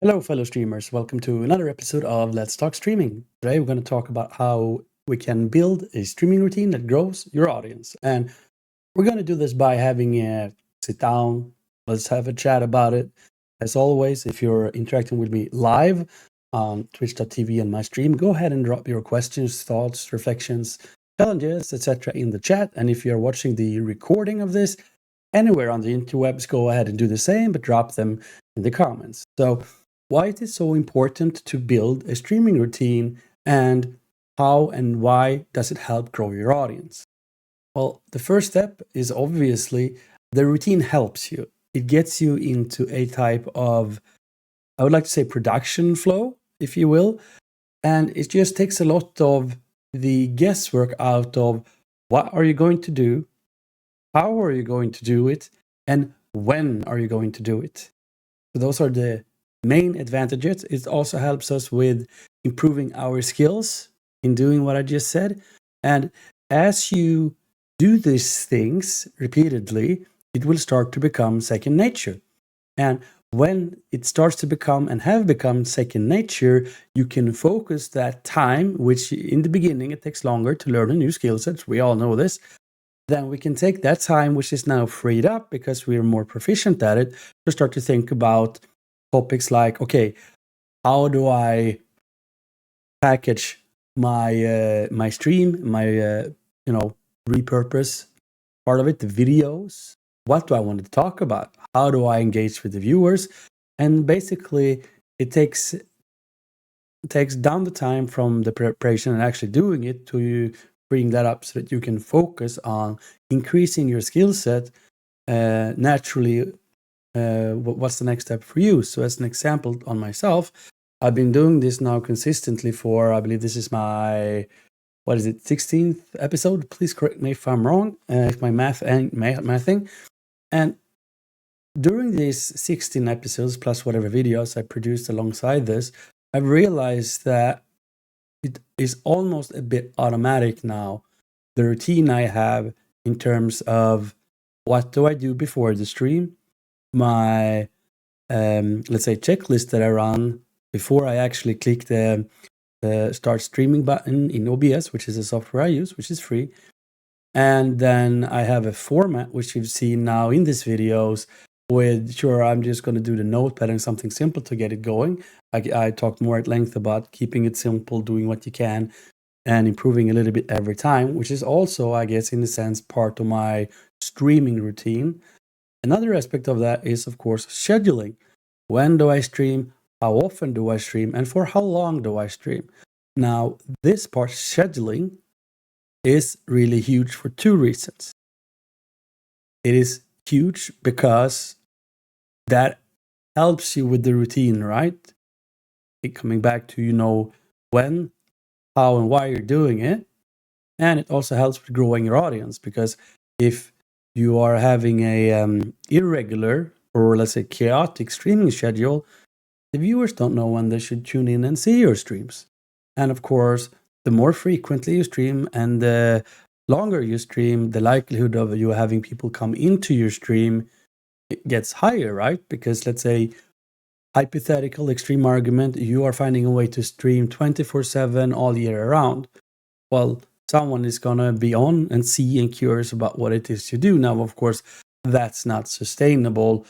Hello, fellow streamers. Welcome to another episode of Let's Talk Streaming. Today, we're going to talk about how we can build a streaming routine that grows your audience. And we're going to do this by having a sit down. Let's have a chat about it. As always, if you're interacting with me live on twitch.tv and my stream, go ahead and drop your questions, thoughts, reflections, challenges, etc. in the chat. And if you're watching the recording of this anywhere on the interwebs, go ahead and do the same, but drop them in the comments. So, why it is so important to build a streaming routine, and how and why does it help grow your audience? Well, the first step is obviously the routine helps you. It gets you into a type of, I would like to say, production flow, if you will. And it just takes a lot of the guesswork out of what are you going to do, how are you going to do it, and when are you going to do it. So those are the main advantages. It also helps us with improving our skills in doing what I just said. And as you do these things repeatedly, it will start to become second nature. And when it starts to become and have become second nature, you can focus that time, which in the beginning it takes longer to learn a new skill set. We all know this. Then we can take that time, which is now freed up because we're more proficient at it, to start to think about topics like, okay, how do I package my my stream, my repurpose part of it, the videos? What do I want to talk about? How do I engage with the viewers? And basically, it takes down the time from the preparation and actually doing it to freeing that up so that you can focus on increasing your skill set naturally. What's the next step for you? So as an example on myself, I've been doing this now consistently for, I believe this is my, 16th episode? Please correct me if I'm wrong, if my math and mathing. And during these 16 episodes, plus whatever videos I produced alongside this, I've realized that it is almost a bit automatic now, the routine I have in terms of what do I do before the stream, my let's say checklist that I run before I actually click the start streaming button in OBS, which is a software I use, which is free. And then I have a format, which you've seen now in these videos, with sure I'm just going to do the notepad and something simple to get it going. I talked more at length about keeping it simple, doing what you can, and improving a little bit every time, which is also, I guess, in a sense, part of my streaming routine. Another aspect of that is, of course, scheduling. When do I stream? How often do I stream? And for how long do I stream? Now, this part, scheduling, is really huge for two reasons. It is huge because that helps you with the routine, right? Coming back to, when, how, and why you're doing it. And it also helps with growing your audience, because if you are having a irregular or, let's say, chaotic streaming schedule, the viewers don't know when they should tune in and see your streams. And of course, the more frequently you stream and the longer you stream, the likelihood of you having people come into your stream gets higher, right? Because let's say, hypothetical extreme argument, you are finding a way to stream 24/7 all year around. Well, someone is going to be on and see and curious about what it is you do. Now, of course, that's not sustainable,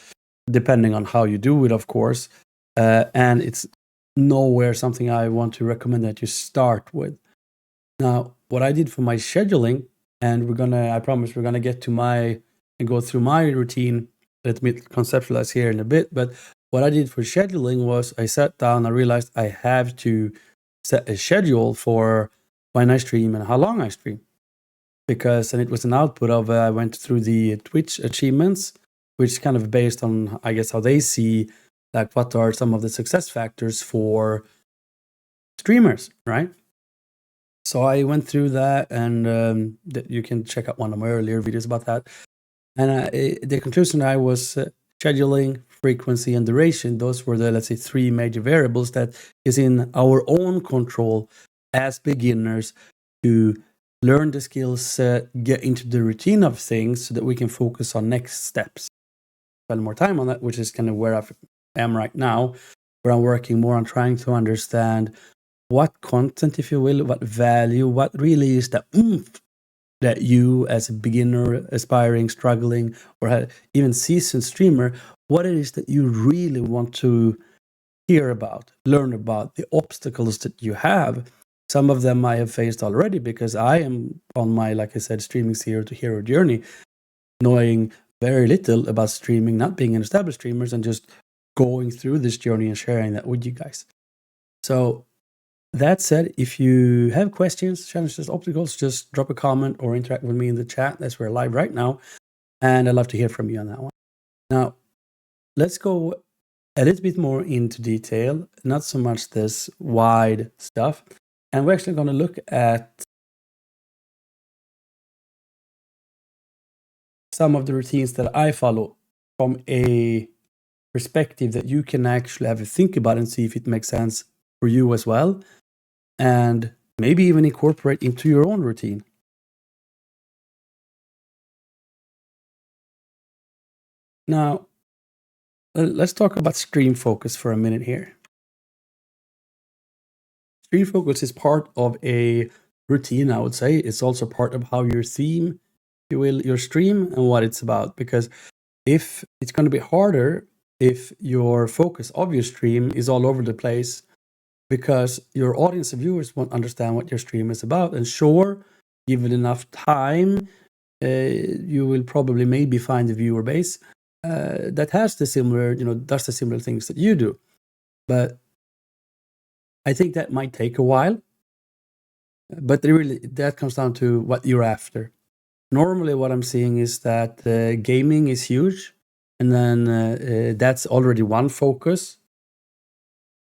depending on how you do it, of course. And it's nowhere something I want to recommend that you start with. Now, what I did for my scheduling, and I promise we're going to get to and go through my routine. Let me conceptualize here in a bit. But what I did for scheduling was I sat down, I realized I have to set a schedule for when I stream and how long I stream. And it was an output of, I went through the Twitch achievements, which is kind of based on, I guess, how they see, like, what are some of the success factors for streamers, right? So I went through that, and you can check out one of my earlier videos about that. And the conclusion I was scheduling, frequency, and duration. Those were the, let's say, three major variables that is in our own control as beginners to learn the skills, get into the routine of things so that we can focus on next steps. Spend more time on that, which is kind of where I am right now. where I'm working more on trying to understand what content, if you will, what value, what really is the oomph that you as a beginner, aspiring, struggling, or even seasoned streamer, what it is that you really want to hear about, learn about, the obstacles that you have. Some of them I have faced already because I am on my, like I said, streaming zero to hero journey, knowing very little about streaming, not being an established streamers, and just going through this journey and sharing that with you guys. So that said, if you have questions, challenges, obstacles, just drop a comment or interact with me in the chat. That's where we're live right now. And I'd love to hear from you on that one. Now, let's go a little bit more into detail, not so much this wide stuff. And we're actually going to look at some of the routines that I follow from a perspective that you can actually have a think about and see if it makes sense for you as well. And maybe even incorporate into your own routine. Now, let's talk about stream focus for a minute here. Stream focus is part of a routine, I would say. It's also part of how your theme, if you will, your stream and what it's about. Because if it's going to be harder if your focus of your stream is all over the place, because your audience of viewers won't understand what your stream is about. And sure, given enough time, you will probably maybe find a viewer base that has the similar, does the similar things that you do. But I think that might take a while. But really, that comes down to what you're after. Normally, what I'm seeing is that gaming is huge, and then that's already one focus.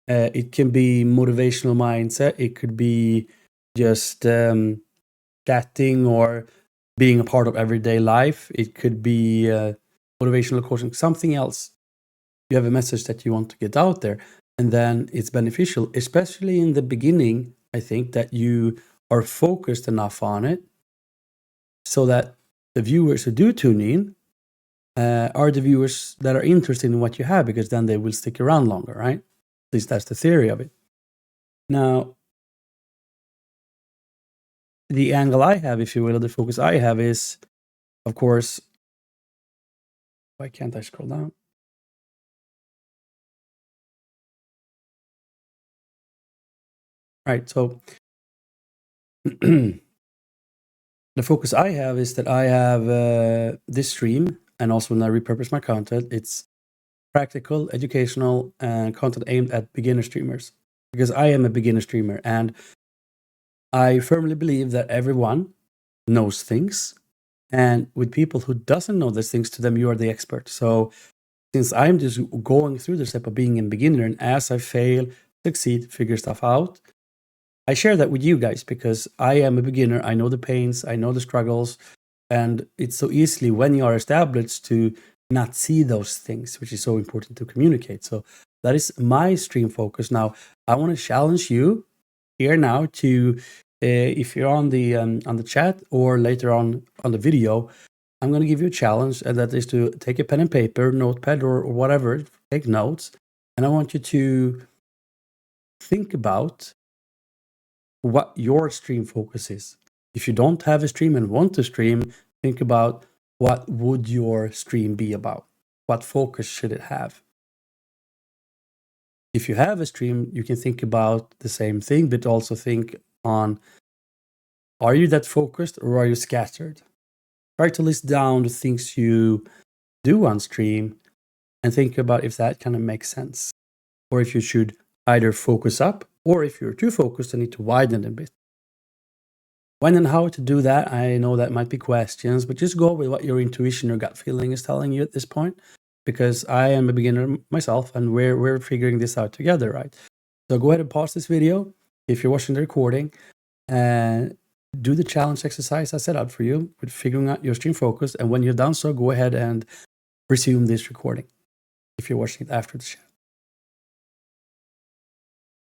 It can be motivational mindset. It could be just chatting or being a part of everyday life. It could be motivational coaching, something else. You have a message that you want to get out there, and then it's beneficial, especially in the beginning. I think that you are focused enough on it so that the viewers who do tune in are the viewers that are interested in what you have, because then they will stick around longer, right? At least that's the theory of it. Now, the angle I have, if you will, the focus I have is, of course, why can't I scroll down? Right, so the focus I have is that I have this stream, and also when I repurpose my content, it's practical, educational, and content aimed at beginner streamers. Because I am a beginner streamer, and I firmly believe that everyone knows things. And with people who doesn't know these things, to them, you are the expert. So since I'm just going through the step of being a beginner, and as I fail, succeed, figure stuff out, I share that with you guys because I am a beginner. I know the pains, I know the struggles, and it's so easily when you are established to not see those things, which is so important to communicate. So that is my stream focus. Now, I want to challenge you here now to, if you're on the chat or later on the video, I'm going to give you a challenge, and that is to take a pen and paper, notepad, or whatever, take notes, and I want you to think about what your stream focus is. If you don't have a stream and want to stream, think about what would your stream be about? What focus should it have? If you have a stream, you can think about the same thing, but also think on, are you that focused or are you scattered? Try to list down the things you do on stream and think about if that kind of makes sense. Or if you should either focus up, or if you're too focused, you need to widen it a bit. When and how to do that, I know that might be questions, but just go with what your intuition or gut feeling is telling you at this point, because I am a beginner myself and we're figuring this out together, right? So go ahead and pause this video if you're watching the recording and do the challenge exercise I set out for you with figuring out your stream focus. And when you're done so, go ahead and resume this recording if you're watching it after the chat.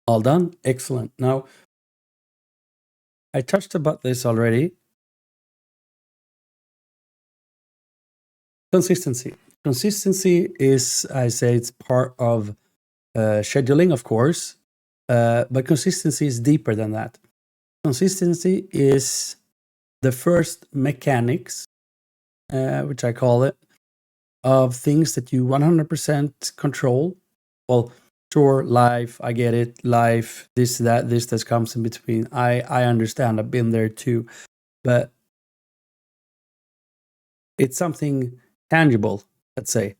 All done? Excellent. Now, I touched about this already. Consistency. Consistency is, I say, it's part of scheduling, of course, but consistency is deeper than that. Consistency is the first mechanics, which I call it, of things that you 100% control. Well, sure, life, I get it. Life, this, that comes in between. I understand. I've been there too. But it's something tangible, let's say,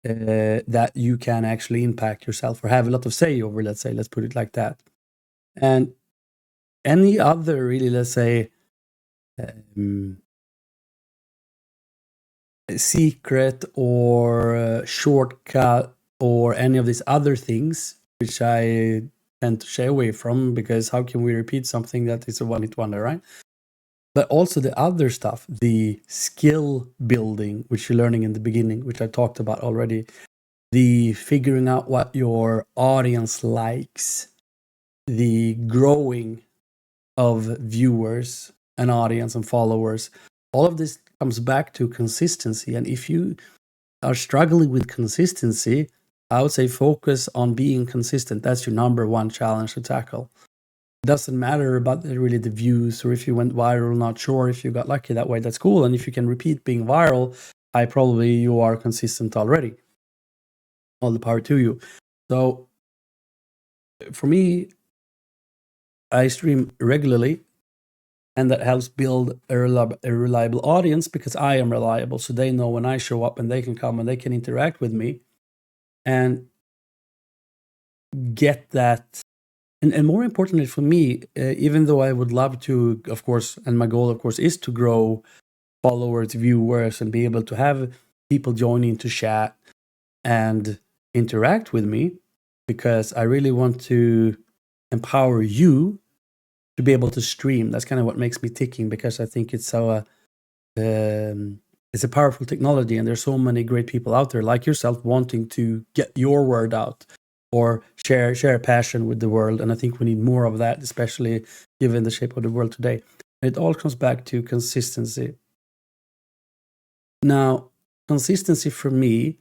that you can actually impact yourself or have a lot of say over, let's say. Let's put it like that. And any other, really, let's say, secret or shortcut or any of these other things, which I tend to shy away from, because how can we repeat something that is a one-hit wonder, right? But also the other stuff, the skill building, which you're learning in the beginning, which I talked about already, the figuring out what your audience likes, the growing of viewers and audience and followers, all of this comes back to consistency. And if you are struggling with consistency, I would say focus on being consistent. That's your number one challenge to tackle. It doesn't matter about really the views or if you went viral, not sure if you got lucky that way, that's cool. And if you can repeat being viral, you are consistent already. All the power to you. So for me, I stream regularly, and that helps build a reliable audience, because I am reliable. So they know when I show up and they can come and they can interact with me and get that. And more importantly for me, even though I would love to, of course, and my goal, of course, is to grow followers, viewers, and be able to have people join in to chat and interact with me, because I really want to empower you to be able to stream. That's kind of what makes me ticking, because I think it's so it's a powerful technology, and there's so many great people out there like yourself wanting to get your word out or share a passion with the world. And I think we need more of that, especially given the shape of the world today. It all comes back to consistency. Now, consistency for me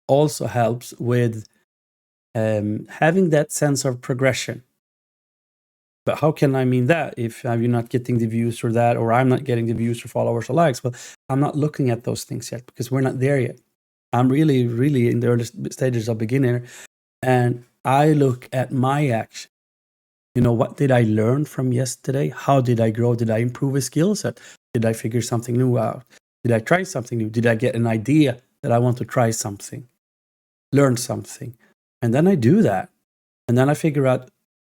also helps with having that sense of progression. But how can I mean that if you're not getting the views or that, or I'm not getting the views or followers or likes? Well, I'm not looking at those things yet, because we're not there yet. I'm really, really in the early stages of beginner, and I look at my action. What did I learn from yesterday? How did I grow? Did I improve a skill set? Did I figure something new out? Did I try something new? Did I get an idea that I want to try something, learn something? And then I do that. And then I figure out,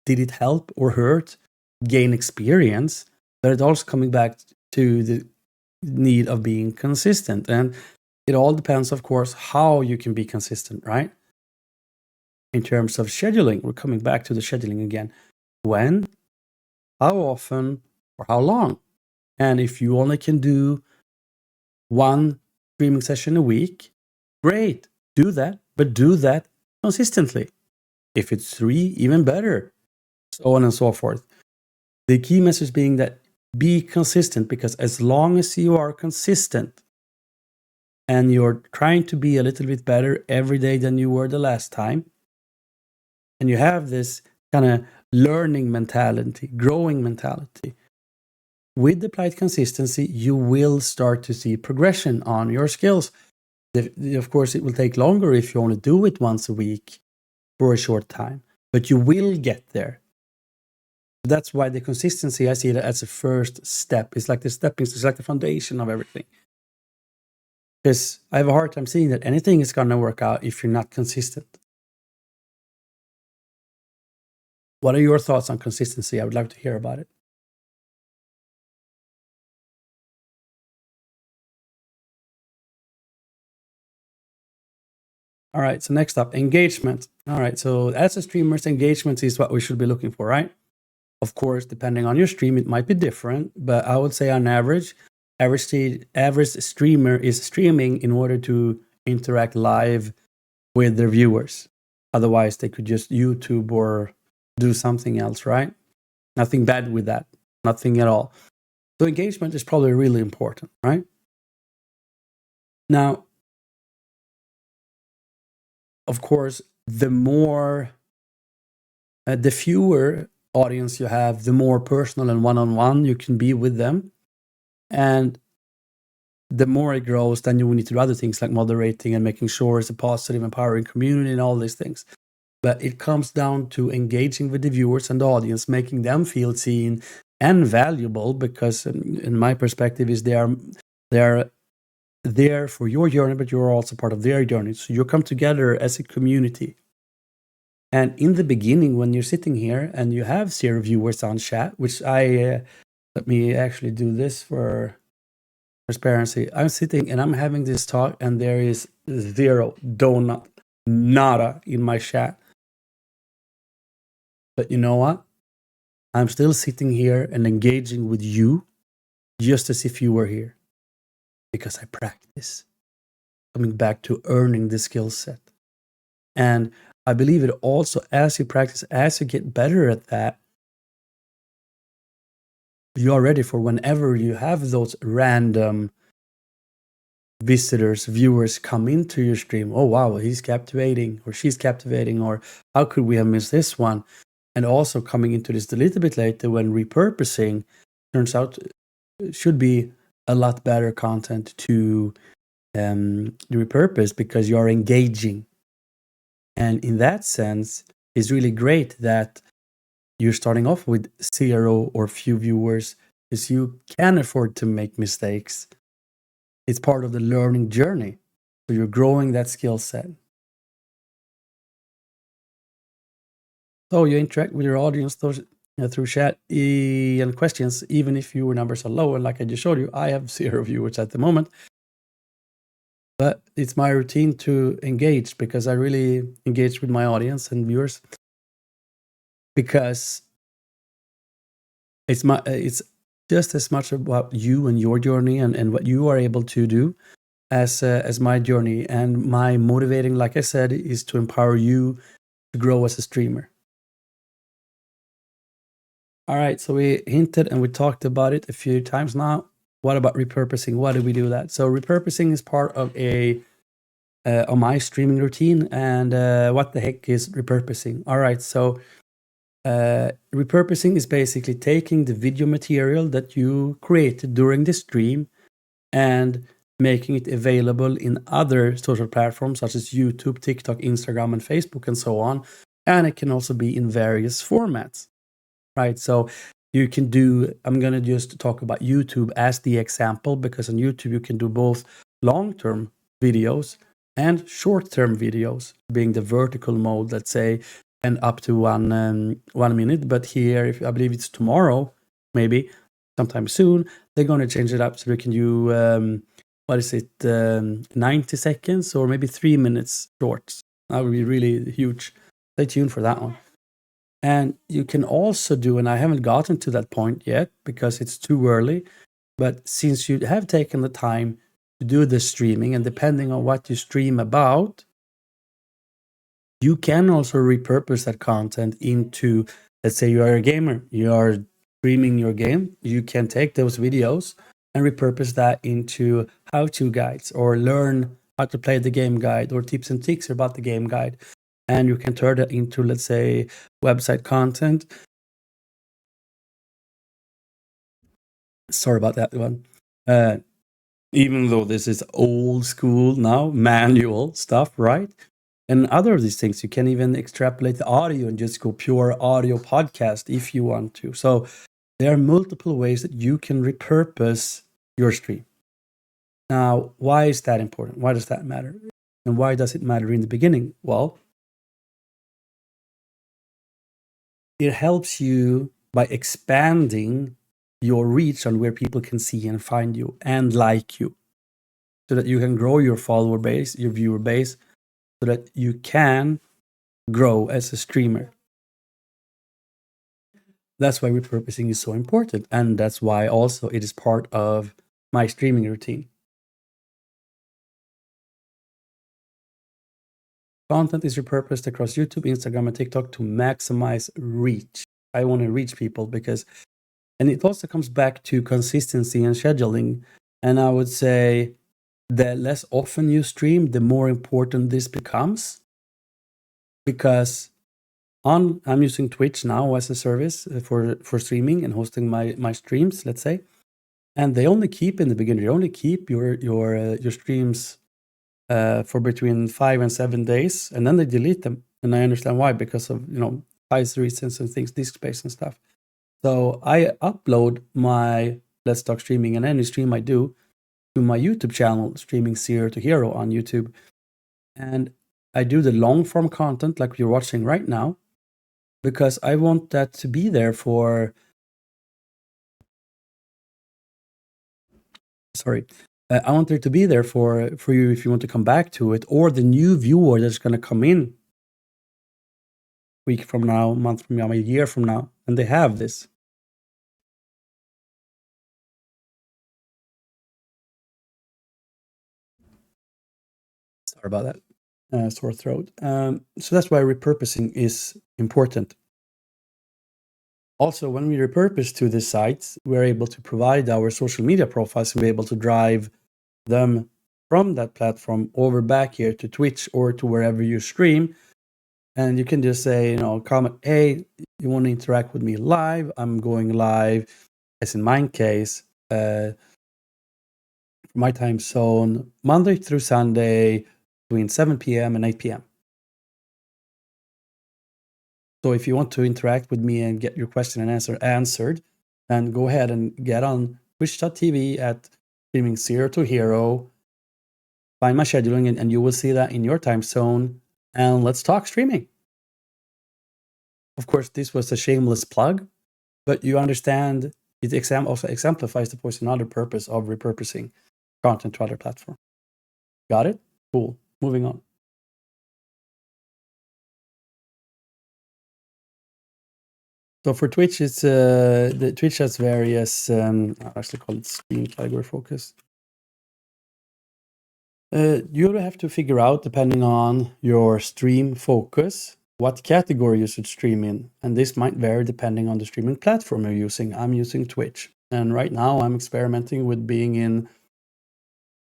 did it help or hurt? Gain experience? But it's also coming back to the need of being consistent. And it all depends, of course, how you can be consistent, right? In terms of scheduling, we're coming back to the scheduling again. When, how often, or how long? And if you only can do one streaming session a week, great, do that, but do that consistently. If it's 3, even better, so on and so forth. The key message being that be consistent, because as long as you are consistent and you're trying to be a little bit better every day than you were the last time, and you have this kind of learning mentality, growing mentality, with applied consistency, you will start to see progression on your skills. Of course, it will take longer if you only do it once a week for a short time, but you will get there. That's why the consistency, I see it as a first step. It's like the stepping, it's like the foundation of everything. Because I have a hard time seeing that anything is going to work out if you're not consistent. What are your thoughts on consistency? I would like to hear about it. All right, so next up, engagement. All right, so as a streamer, engagement is what we should be looking for, right? Of course, depending on your stream, it might be different, but I would say on average streamer is streaming in order to interact live with their viewers. Otherwise, they could just YouTube or do something else, right? Nothing bad with that, nothing at all. So engagement is probably really important, right? Now, of course, the more, the fewer audience you have, the more personal and one-on-one you can be with them. And the more it grows, then you will need to do other things like moderating and making sure it's a positive, empowering community and all these things. But it comes down to engaging with the viewers and the audience, making them feel seen and valuable, because in my perspective is they are there for your journey, but you're also part of their journey. So you come together as a community. And in the beginning, when you're sitting here and you have 0 viewers on chat, which let me actually do this for transparency. I'm sitting and I'm having this talk and there is 0 donut, nada in my chat. But you know what? I'm still sitting here and engaging with you just as if you were here, because I practice. Coming back to earning the skill set. And I believe it also, as you practice, as you get better at that, you are ready for whenever you have those random visitors, viewers come into your stream. Oh, wow, he's captivating or she's captivating, or how could we have missed this one? And also coming into this a little bit later, when repurposing turns out should be a lot better content to repurpose, because you are engaging. And in that sense, it's really great that you're starting off with 0 or few viewers, because you can afford to make mistakes. It's part of the learning journey. So you're growing that skill set. So you interact with your audience through chat and questions, even if viewer numbers are low. And like I just showed you, I have 0 viewers at the moment. But it's my routine to engage, because I really engage with my audience and viewers, because it's just as much about you and your journey and what you are able to do as my journey. And my motivating, like I said, is to empower you to grow as a streamer. All right, so we hinted and we talked about it a few times now. What about repurposing? Why do we do that? So repurposing is part of my streaming routine. And what the heck is repurposing? All right, so repurposing is basically taking the video material that you created during the stream and making it available in other social platforms such as YouTube, TikTok, Instagram, and Facebook, and so on. And it can also be in various formats, right? So you can do, I'm going to just talk about YouTube as the example, because on YouTube you can do both long-term videos and short-term videos, being the vertical mode, let's say, and up to 1 minute. But here, I believe it's tomorrow, maybe sometime soon, they're going to change it up so we can do 90 seconds or maybe 3 minutes shorts. That would be really huge. Stay tuned for that one. And you can also do, and I haven't gotten to that point yet because it's too early, but since you have taken the time to do the streaming, and depending on what you stream about, you can also repurpose that content into, let's say you are a gamer, you are streaming your game, you can take those videos and repurpose that into how-to guides, or learn how to play the game guide, or tips and tricks about the game guide. And you can turn that into, let's say, website content. Sorry about that one. Even though this is old school now, manual stuff, right? And other of these things, you can even extrapolate the audio and just go pure audio podcast if you want to. So there are multiple ways that you can repurpose your stream. Now, why is that important? Why does that matter? And why does it matter in the beginning? Well, it helps you by expanding your reach on where people can see and find you and like you, so that you can grow your follower base, your viewer base, so that you can grow as a streamer. That's why repurposing is so important. And that's why also it is part of my streaming routine. Content is repurposed across YouTube, Instagram, and TikTok to maximize reach. I want to reach people and it also comes back to consistency and scheduling. And I would say the less often you stream, the more important this becomes. because I'm using Twitch now as a service for streaming and hosting my streams, let's say. And they only keep in the beginning. They only keep your streams for between 5 and 7 days, and then they delete them. And I understand why, because of size reasons and things, disk space and stuff. So I upload my Let's Talk Streaming and any stream I do to my YouTube channel, Streaming Zero to Hero on YouTube, and I do the long form content like you're watching right now, because I want that to be there for. Sorry. I want there to be there for you if you want to come back to it, or the new viewer that's going to come in week from now, month from now, a year from now, and they have this. Sorry about that. Sore throat. So that's why repurposing is important. Also, when we repurpose to this site, we're able to provide our social media profiles and be able to drive them from that platform over back here to Twitch or to wherever you stream. And you can just say, comment, hey, you want to interact with me live? I'm going live, as in my case, my time zone, Monday through Sunday, between 7 p.m. and 8 p.m. So if you want to interact with me and get your question and answer answered, then go ahead and get on twitch.tv at streaming Zero to Hero. Find my scheduling, and you will see that in your time zone. And let's talk streaming. Of course, this was a shameless plug, but you understand it also exemplifies the point and other purpose of repurposing content to other platforms. Got it? Cool. Moving on. So for Twitch, it's the Twitch has various. I actually call it stream category focus. You have to figure out, depending on your stream focus, what category you should stream in, and this might vary depending on the streaming platform you're using. I'm using Twitch, and right now I'm experimenting with being in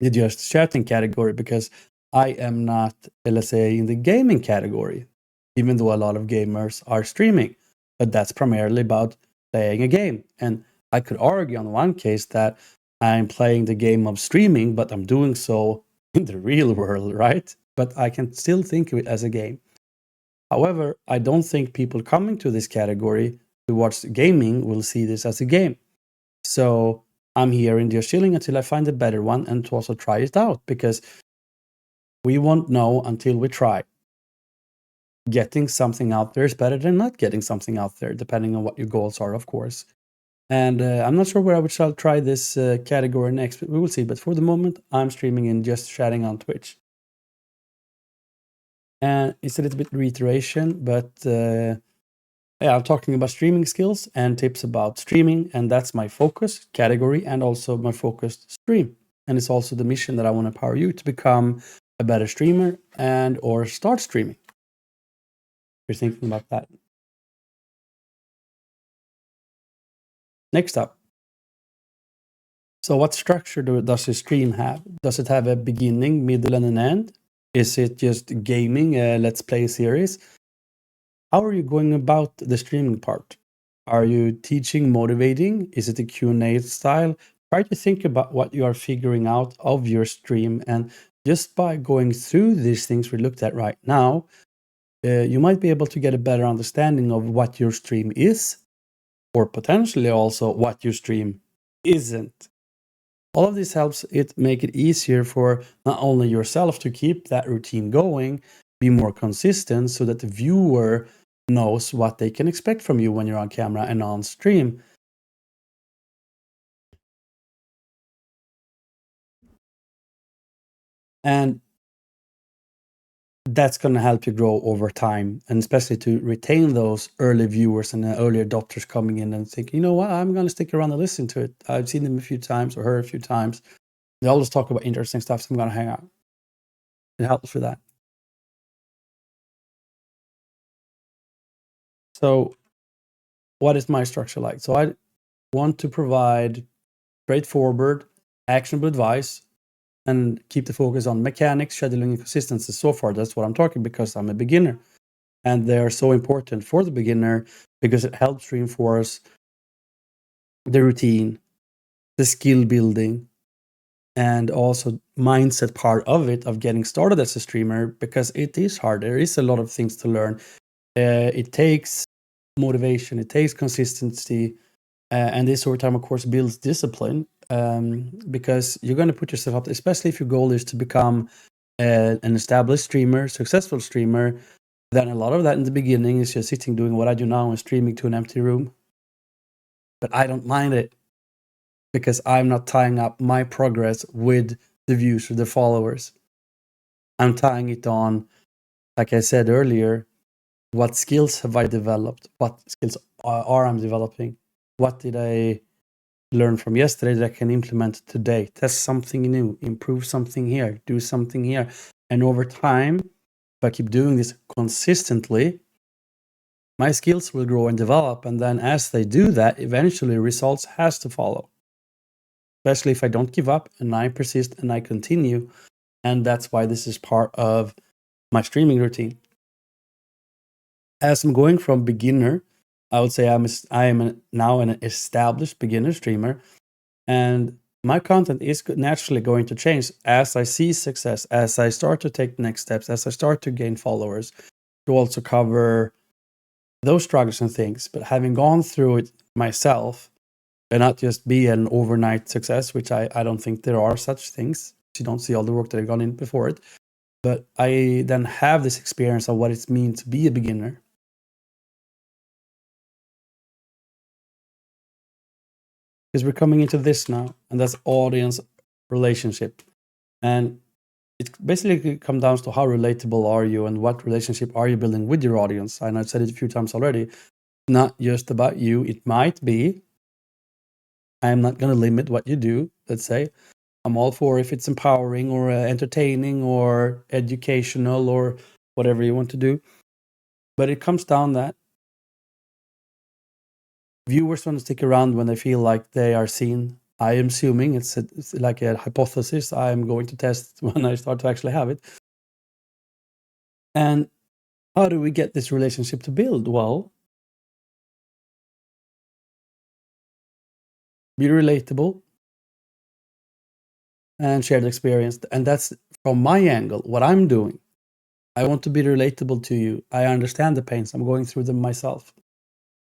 the just chatting category, because I am not, let's say, in the gaming category, even though a lot of gamers are streaming, but that's primarily about playing a game. And I could argue on one case that I'm playing the game of streaming, but I'm doing so in the real world, right? But I can still think of it as a game. However, I don't think people coming to this category to watch gaming will see this as a game. So I'm here in just chilling until I find a better one, and to also try it out, because we won't know until we try. Getting something out there is better than not getting something out there, depending on what your goals are, of course. And I'm not sure where I shall try this category next, but we will see. But for the moment, I'm streaming and just chatting on Twitch. And it's a little bit reiteration, but I'm talking about streaming skills and tips about streaming, and that's my focus category and also my focused stream. And it's also the mission that I want to empower you to become a better streamer and or start streaming. You're thinking about that. Next up. So what structure does your stream have? Does it have a beginning, middle, and an end? Is it just gaming, a let's play series? How are you going about the streaming part? Are you teaching, motivating? Is it a Q&A style? Try to think about what you are figuring out of your stream, and just by going through these things we looked at right now, you might be able to get a better understanding of what your stream is, or potentially also what your stream isn't. All of this helps it make it easier for not only yourself to keep that routine going, be more consistent, so that the viewer knows what they can expect from you when you're on camera and on stream. And that's going to help you grow over time, and especially to retain those early viewers and early adopters coming in and think, you know what, I'm going to stick around and listen to it. I've seen them a few times or heard a few times. They always talk about interesting stuff, so I'm going to hang out. It helps for that. So what is my structure like? So I want to provide straightforward, actionable advice and keep the focus on mechanics, scheduling, and consistency. So far, that's what I'm talking, because I'm a beginner. And they are so important for the beginner because it helps reinforce the routine, the skill building, and also mindset part of it, of getting started as a streamer, because it is hard. There is a lot of things to learn. It takes motivation, it takes consistency, and this over time, of course, builds discipline, because you're going to put yourself up, especially if your goal is to become an established streamer, successful streamer. Then a lot of that in the beginning is just sitting doing what I do now and streaming to an empty room. But I don't mind it, because I'm not tying up my progress with the views or the followers. I'm tying it on, like I said earlier, what skills have I developed? What skills are I'm developing? What did I learn from yesterday that I can implement today? Test something new, improve something here, do something here. And over time, if I keep doing this consistently, my skills will grow and develop. And then as they do that, eventually results has to follow. Especially if I don't give up and I persist and I continue. And that's why this is part of my streaming routine. As I'm going from beginner, I would say I am now an established beginner streamer, and my content is naturally going to change as I see success, as I start to take next steps, as I start to gain followers, to also cover those struggles and things. But having gone through it myself, and not just be an overnight success, which I don't think there are such things. You don't see all the work that I've gone in before it. But I then have this experience of what it means to be a beginner. Because we're coming into this now, and that's audience relationship. And it basically comes down to how relatable are you and what relationship are you building with your audience. And I've said it a few times already, not just about you. It might be, I'm not going to limit what you do, let's say. I'm all for if it's empowering or entertaining or educational or whatever you want to do. But it comes down that viewers want to stick around when they feel like they are seen. I am assuming it's like a hypothesis I'm going to test when I start to actually have it. And how do we get this relationship to build? Well, be relatable and share the experience. And that's from my angle, what I'm doing. I want to be relatable to you. I understand the pains. I'm going through them myself.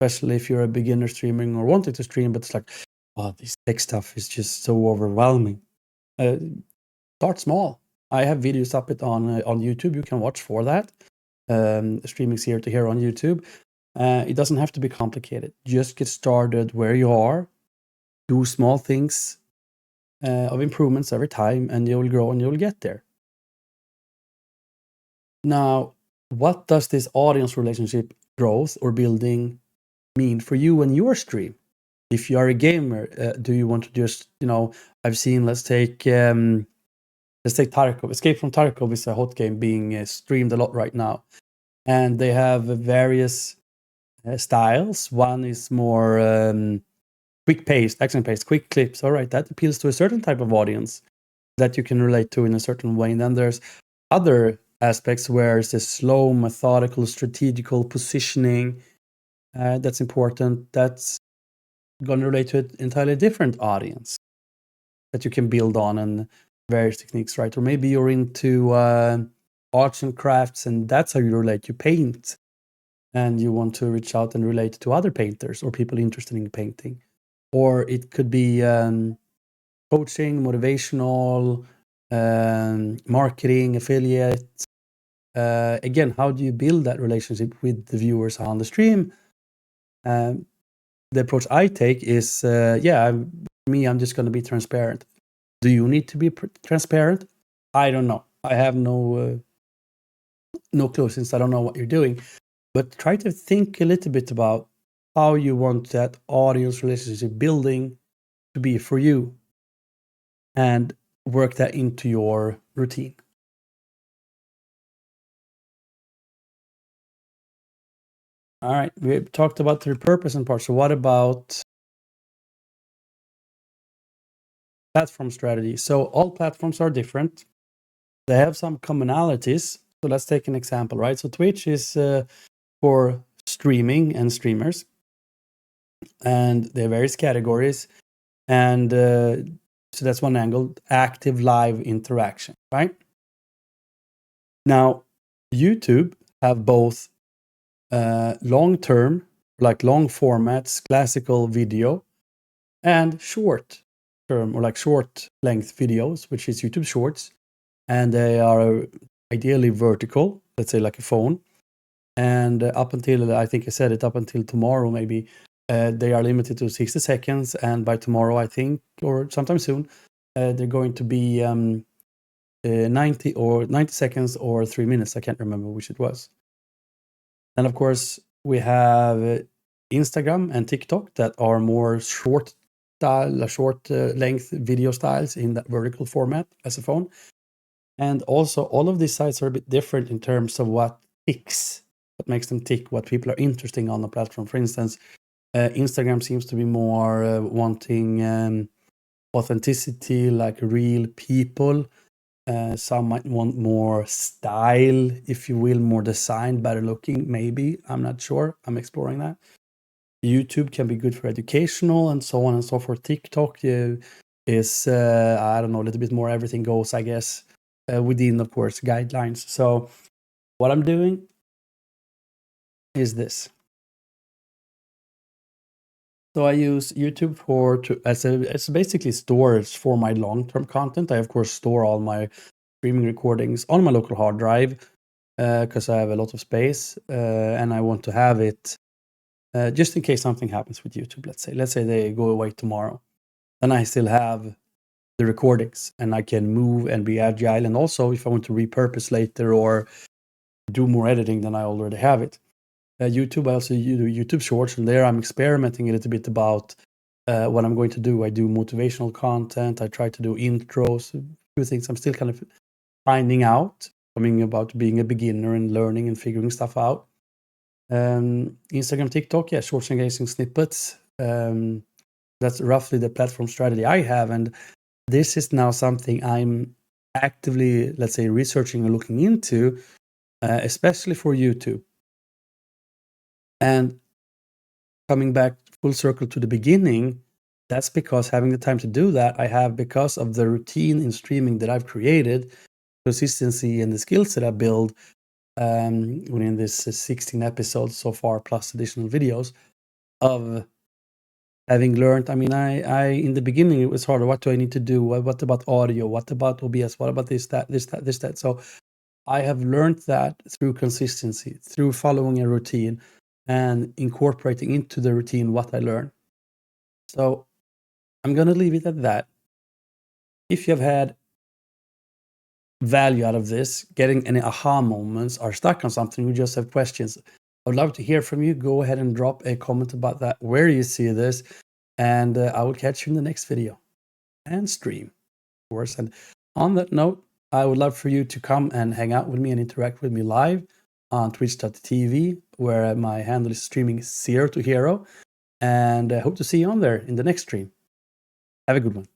Especially if you're a beginner streaming or wanting to stream, but it's like, oh, this tech stuff is just so overwhelming. Start small. I have videos up it on YouTube. You can watch for that. Streaming's here to here on YouTube. It doesn't have to be complicated. Just get started where you are. Do small things of improvements every time, and you'll grow and you'll get there. Now, what does this audience relationship growth or building mean for you and your stream? If you are a gamer, do you want to just, I've seen, let's take Tarkov. Escape from Tarkov is a hot game being streamed a lot right now. And they have various styles. One is more quick-paced, action-paced, quick clips. All right, that appeals to a certain type of audience that you can relate to in a certain way. And then there's other aspects where it's a slow, methodical, strategical positioning that's important. That's going to relate to an entirely different audience that you can build on and various techniques, right? Or maybe you're into arts and crafts, and that's how you relate. You paint, and you want to reach out and relate to other painters or people interested in painting. Or it could be coaching, motivational, marketing, affiliate. Again, how do you build that relationship with the viewers on the stream? The approach I take is, I'm just going to be transparent. Do you need to be transparent? I don't know. I have no clue, since I don't know what you're doing. But try to think a little bit about how you want that audience relationship building to be for you, and work that into your routine. All right, we talked about the repurposing part. So what about platform strategy? So all platforms are different. They have some commonalities. So let's take an example, right? So Twitch is for streaming and streamers, and there are various categories. And so that's one angle, active live interaction, right? Now, YouTube have both long-term, like long formats, classical video, and short-term, or like short-length videos, which is YouTube Shorts. And they are ideally vertical, let's say like a phone. And up until, I think I said it, up until tomorrow maybe, they are limited to 60 seconds. And by tomorrow, I think, or sometime soon, they're going to be 90 seconds or 3 minutes. I can't remember which it was. And of course, we have Instagram and TikTok that are more short length video styles in that vertical format as a phone. And also, all of these sites are a bit different in terms of what makes them tick, what people are interested on the platform. For instance, Instagram seems to be more wanting authenticity, like real people. Some might want more style, if you will, more design, better looking, maybe. I'm not sure. I'm exploring that. YouTube can be good for educational and so on and so forth. TikTok is, I don't know, a little bit more everything goes, I guess, within, of course, guidelines. So what I'm doing is this. So I use YouTube as basically storage for my long-term content. I, of course, store all my streaming recordings on my local hard drive because I have a lot of space and I want to have it just in case something happens with YouTube. Let's say they go away tomorrow, then I still have the recordings and I can move and be agile. And also, if I want to repurpose later or do more editing, then I already have it. YouTube, I also do YouTube Shorts, and there I'm experimenting a little bit about what I'm going to do. I do motivational content. I try to do intros, a few things I'm still kind of finding out, coming about being a beginner and learning and figuring stuff out. Instagram, TikTok, yeah, short engaging snippets. That's roughly the platform strategy I have. And this is now something I'm actively, let's say, researching and looking into, especially for YouTube. And coming back full circle to the beginning, that's because having the time to do that, I have because of the routine in streaming that I've created, consistency and the skills that I build within this 16 episodes so far, plus additional videos of having learned. I mean, I in the beginning, it was harder. What do I need to do? What about audio? What about OBS? What about this, that? So I have learned that through consistency, through following a routine and incorporating into the routine what I learn. So I'm going to leave it at that. If you've had value out of this, getting any aha moments, are stuck on something, you just have questions, I would love to hear from you. Go ahead and drop a comment about that, where you see this, and I will catch you in the next video and stream, of course. And on that note, I would love for you to come and hang out with me and interact with me live on twitch.tv, where my handle is streaming 0 to hero. And I hope to see you on there in the next stream. Have a good one.